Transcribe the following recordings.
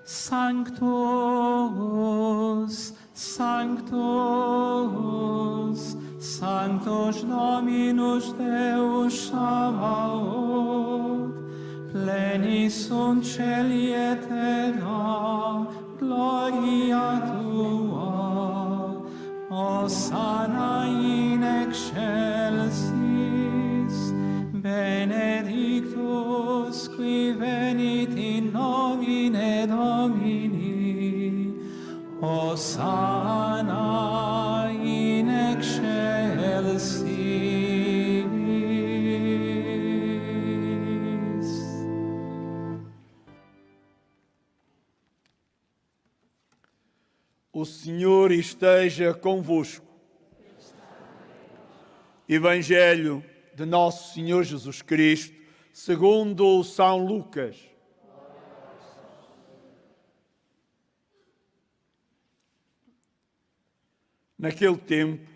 Sanctus, Sanctus, Sanctus Dominus Deus Sabaoth, plenis sunt celi et terra, gloria tua, Hosanna in excelsis, benedictus qui venit in nomine Domini, Hosanna in excelsis. O Senhor esteja convosco. Evangelho de Nosso Senhor Jesus Cristo, segundo São Lucas. Naquele tempo,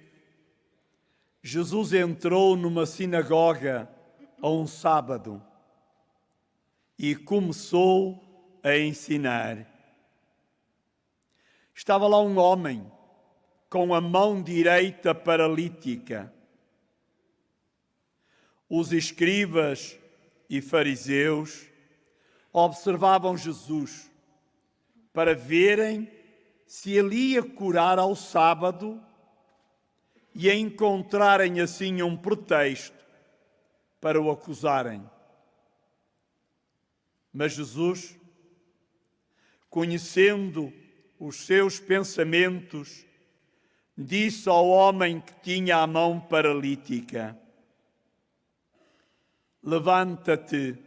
Jesus entrou numa sinagoga a um sábado e começou a ensinar. Estava lá um homem com a mão direita paralítica. Os escribas e fariseus observavam Jesus para verem se ele ia curar ao sábado e a encontrarem assim um pretexto para o acusarem. Mas Jesus, conhecendo os seus pensamentos, disse ao homem que tinha a mão paralítica: levanta-te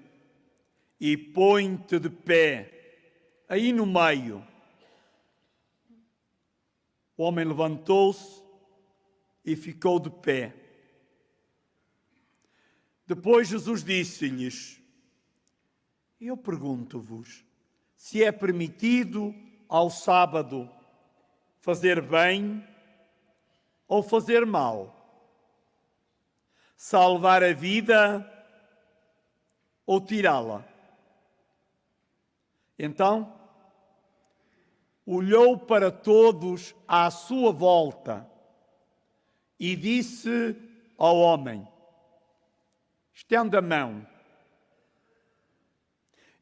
e põe-te de pé, aí no meio. O homem levantou-se e ficou de pé. Depois Jesus disse-lhes: eu pergunto-vos, se é permitido ao sábado fazer bem ou fazer mal? Salvar a vida ou tirá-la? Então, olhou para todos à sua volta e disse ao homem: estenda a mão.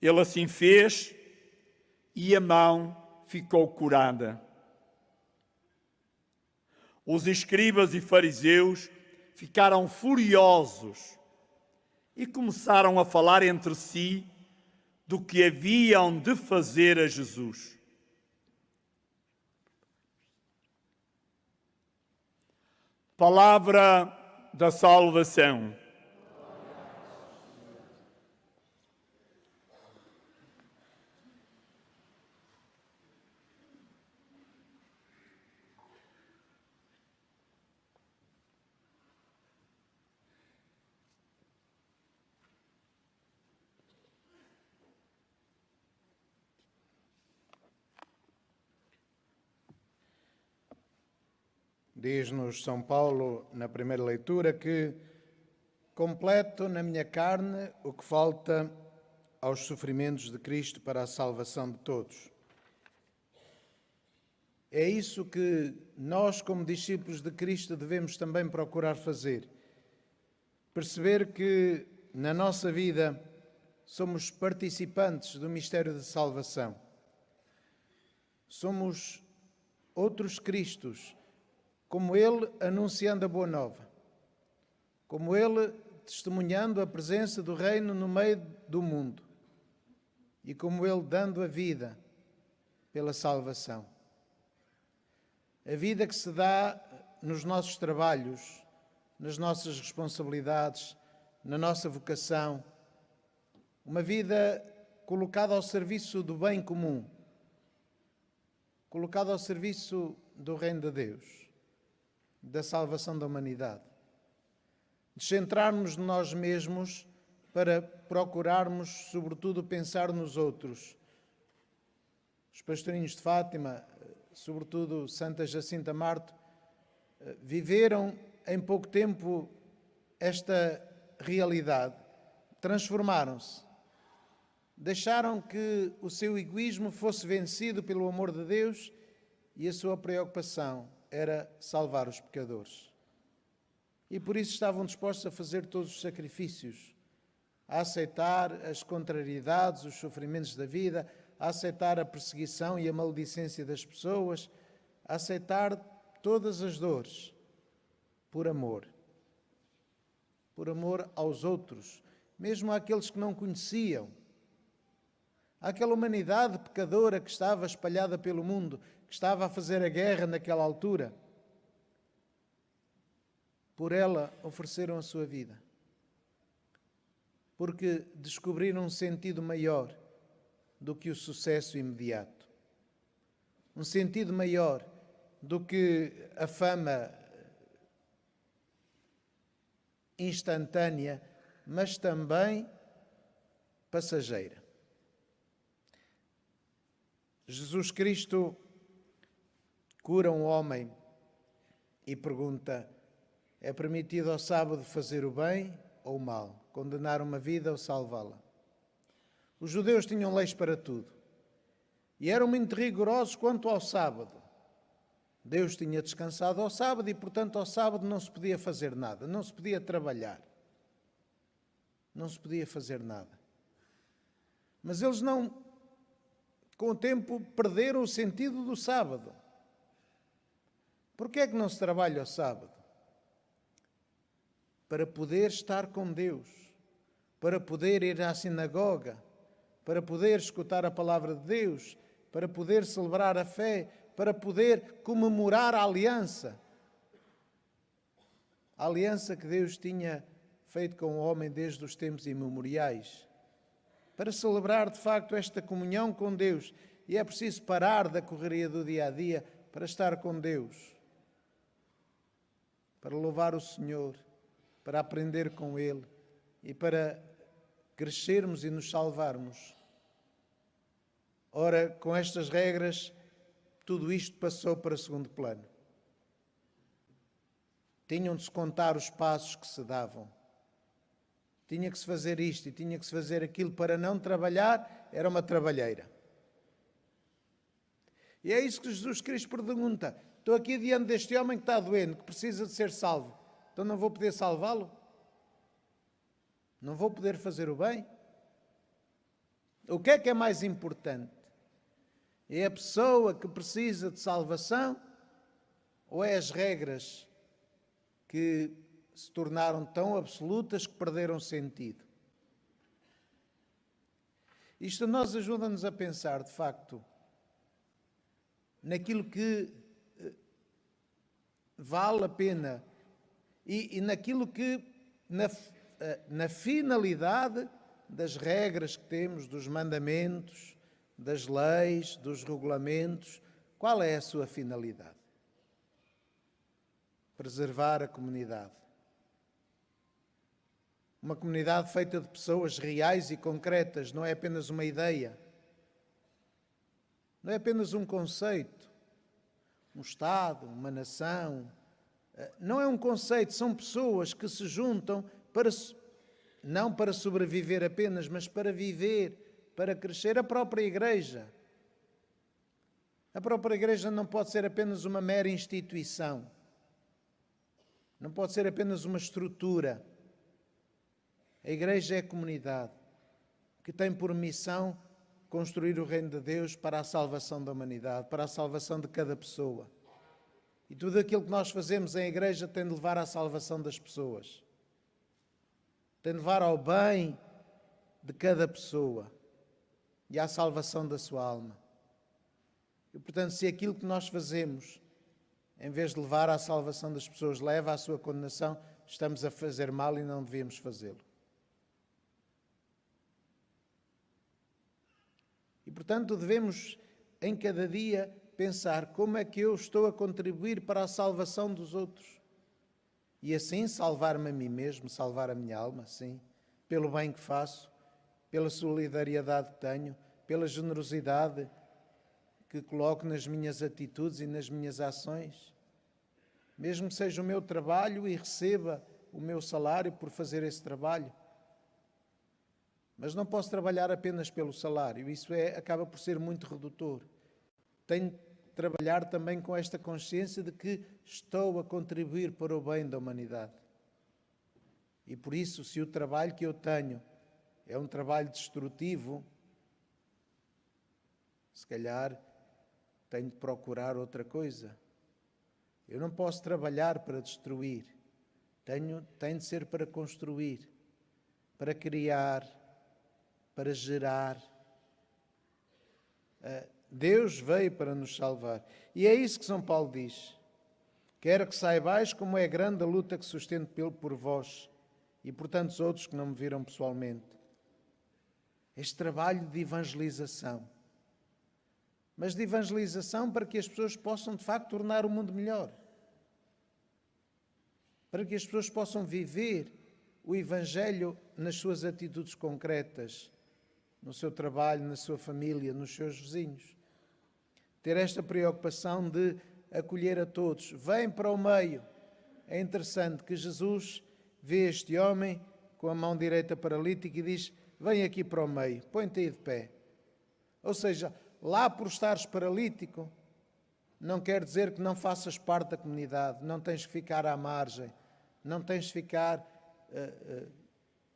Ele assim fez e a mão ficou curada. Os escribas e fariseus ficaram furiosos e começaram a falar entre si do que haviam de fazer a Jesus. Palavra da salvação. Diz-nos São Paulo, na primeira leitura, que completo na minha carne o que falta aos sofrimentos de Cristo para a salvação de todos. É isso que nós, como discípulos de Cristo, devemos também procurar fazer. Perceber que na nossa vida somos participantes do mistério de salvação. Somos outros Cristos, como Ele anunciando a boa nova, como Ele testemunhando a presença do Reino no meio do mundo e como Ele dando a vida pela salvação. A vida que se dá nos nossos trabalhos, nas nossas responsabilidades, na nossa vocação, uma vida colocada ao serviço do bem comum, colocada ao serviço do Reino de Deus, da salvação da humanidade. Descentrarmos de nós mesmos para procurarmos, sobretudo, pensar nos outros. Os pastorinhos de Fátima, sobretudo Santa Jacinta Marto, viveram em pouco tempo esta realidade. Transformaram-se deixaram que o seu egoísmo fosse vencido pelo amor de Deus e a sua preocupação era salvar os pecadores. E por isso estavam dispostos a fazer todos os sacrifícios, a aceitar as contrariedades, os sofrimentos da vida, a aceitar a perseguição e a maledicência das pessoas, a aceitar todas as dores por amor aos outros, mesmo àqueles que não conheciam, àquela humanidade pecadora que estava espalhada pelo mundo, que estava a fazer a guerra naquela altura. Por ela ofereceram a sua vida, porque descobriram um sentido maior do que o sucesso imediato, um sentido maior do que a fama instantânea, mas também passageira. Jesus Cristo cura um homem e pergunta: é permitido ao sábado fazer o bem ou o mal? Condenar uma vida ou salvá-la? Os judeus tinham leis para tudo e eram muito rigorosos quanto ao sábado. Deus tinha descansado ao sábado e, portanto, ao sábado não se podia fazer nada, não se podia trabalhar, não se podia fazer nada. Mas eles não, com o tempo, perderam o sentido do sábado. Porquê é que não se trabalha ao sábado? Para poder estar com Deus, para poder ir à sinagoga, para poder escutar a palavra de Deus, para poder celebrar a fé, para poder comemorar a aliança que Deus tinha feito com o homem desde os tempos imemoriais, para celebrar de facto esta comunhão com Deus. E é preciso parar da correria do dia a dia para estar com Deus, para louvar o Senhor, para aprender com Ele e para crescermos e nos salvarmos. Ora, com estas regras, tudo isto passou para segundo plano. Tinham de se contar os passos que se davam. Tinha que se fazer isto e tinha que se fazer aquilo. Para não trabalhar, era uma trabalheira. E é isso que Jesus Cristo pergunta. Estou aqui diante deste homem que está doente, que precisa de ser salvo. Então não vou poder salvá-lo? Não vou poder fazer o bem? O que é mais importante? É a pessoa que precisa de salvação ou é as regras que se tornaram tão absolutas que perderam sentido? Isto a nós ajuda-nos a pensar, de facto, naquilo que vale a pena e naquilo que, na finalidade das regras que temos, dos mandamentos, das leis, dos regulamentos. Qual é a sua finalidade? Preservar a comunidade. Uma comunidade feita de pessoas reais e concretas, não é apenas uma ideia, não é apenas um conceito, um Estado, uma nação. Não é um conceito, são pessoas que se juntam não para sobreviver apenas, mas para viver, para crescer. A própria Igreja. A própria Igreja não pode ser apenas uma mera instituição. Não pode ser apenas uma estrutura. A Igreja é a comunidade que tem por missão construir o reino de Deus para a salvação da humanidade, para a salvação de cada pessoa. E tudo aquilo que nós fazemos em Igreja tem de levar à salvação das pessoas. Tem de levar ao bem de cada pessoa e à salvação da sua alma. E, portanto, se aquilo que nós fazemos, em vez de levar à salvação das pessoas, leva à sua condenação, estamos a fazer mal e não devíamos fazê-lo. E, portanto, devemos, em cada dia, pensar como é que eu estou a contribuir para a salvação dos outros. E assim salvar-me a mim mesmo, salvar a minha alma, sim, pelo bem que faço, pela solidariedade que tenho, pela generosidade que coloco nas minhas atitudes e nas minhas ações. Mesmo que seja o meu trabalho e receba o meu salário por fazer esse trabalho. Mas não posso trabalhar apenas pelo salário, isso acaba por ser muito redutor. Tenho de trabalhar também com esta consciência de que estou a contribuir para o bem da humanidade. E por isso, se o trabalho que eu tenho é um trabalho destrutivo, se calhar tenho de procurar outra coisa. Eu não posso trabalhar para destruir, tenho de ser para construir, para criar, para gerar. Deus veio para nos salvar. E é isso que São Paulo diz. Quero que saibais como é grande a luta que sustento por vós e por tantos outros que não me viram pessoalmente. Este trabalho de evangelização. Mas de evangelização para que as pessoas possam, de facto, tornar o mundo melhor. Para que as pessoas possam viver o Evangelho nas suas atitudes concretas, no seu trabalho, na sua família, nos seus vizinhos. Ter esta preocupação de acolher a todos. Vem para o meio. É interessante que Jesus vê este homem com a mão direita paralítica e diz: vem aqui para o meio, põe-te aí de pé. Ou seja, lá por estares paralítico, não quer dizer que não faças parte da comunidade, não tens que ficar à margem, não tens de ficar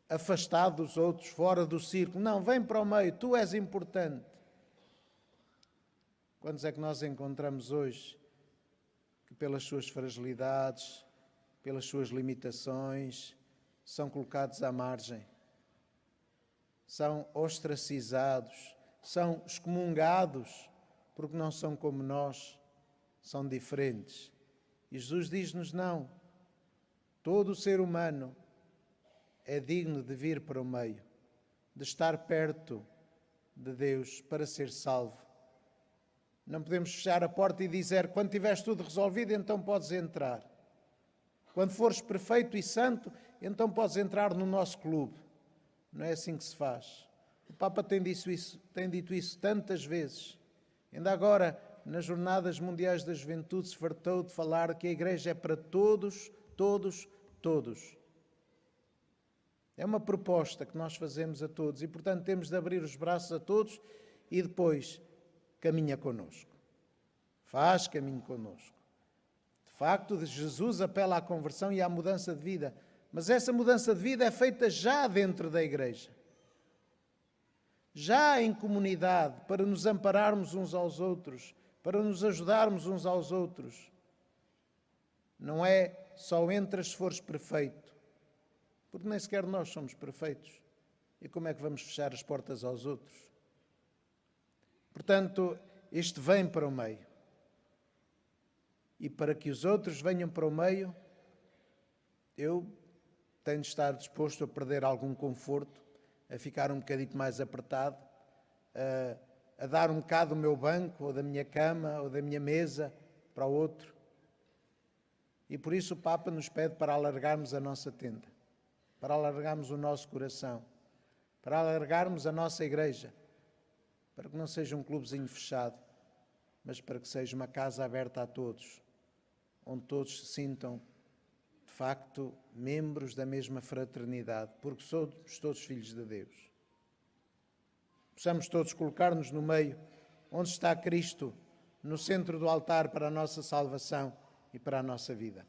afastado dos outros, fora do círculo. Não, vem para o meio, tu és importante. Quantos é que nós encontramos hoje que pelas suas fragilidades, pelas suas limitações, são colocados à margem, são ostracizados, são excomungados, porque não são como nós, são diferentes. E Jesus diz-nos não, todo o ser humano é digno de vir para o meio, de estar perto de Deus para ser salvo. Não podemos fechar a porta e dizer, quando tiveres tudo resolvido, então podes entrar. Quando fores perfeito e santo, então podes entrar no nosso clube. Não é assim que se faz. O Papa tem dito isso tantas vezes. Ainda agora, nas Jornadas Mundiais da Juventude, se fartou de falar que a Igreja é para todos, todos, todos. É uma proposta que nós fazemos a todos e, portanto, temos de abrir os braços a todos e depois caminha connosco. Faz caminho connosco. De facto, Jesus apela à conversão e à mudança de vida, mas essa mudança de vida é feita já dentro da Igreja. Já em comunidade, para nos ampararmos uns aos outros, para nos ajudarmos uns aos outros. Não é só entras se fores perfeito, porque nem sequer nós somos perfeitos. E como é que vamos fechar as portas aos outros? Portanto, este vem para o meio. E para que os outros venham para o meio, eu tenho de estar disposto a perder algum conforto, a ficar um bocadinho mais apertado, a dar um bocado do meu banco, ou da minha cama, ou da minha mesa para o outro. E por isso o Papa nos pede para alargarmos a nossa tenda, para alargarmos o nosso coração, para alargarmos a nossa igreja, para que não seja um clubezinho fechado, mas para que seja uma casa aberta a todos, onde todos se sintam, de facto, membros da mesma fraternidade, porque somos todos filhos de Deus. Possamos todos colocar-nos no meio, onde está Cristo, no centro do altar para a nossa salvação e para a nossa vida.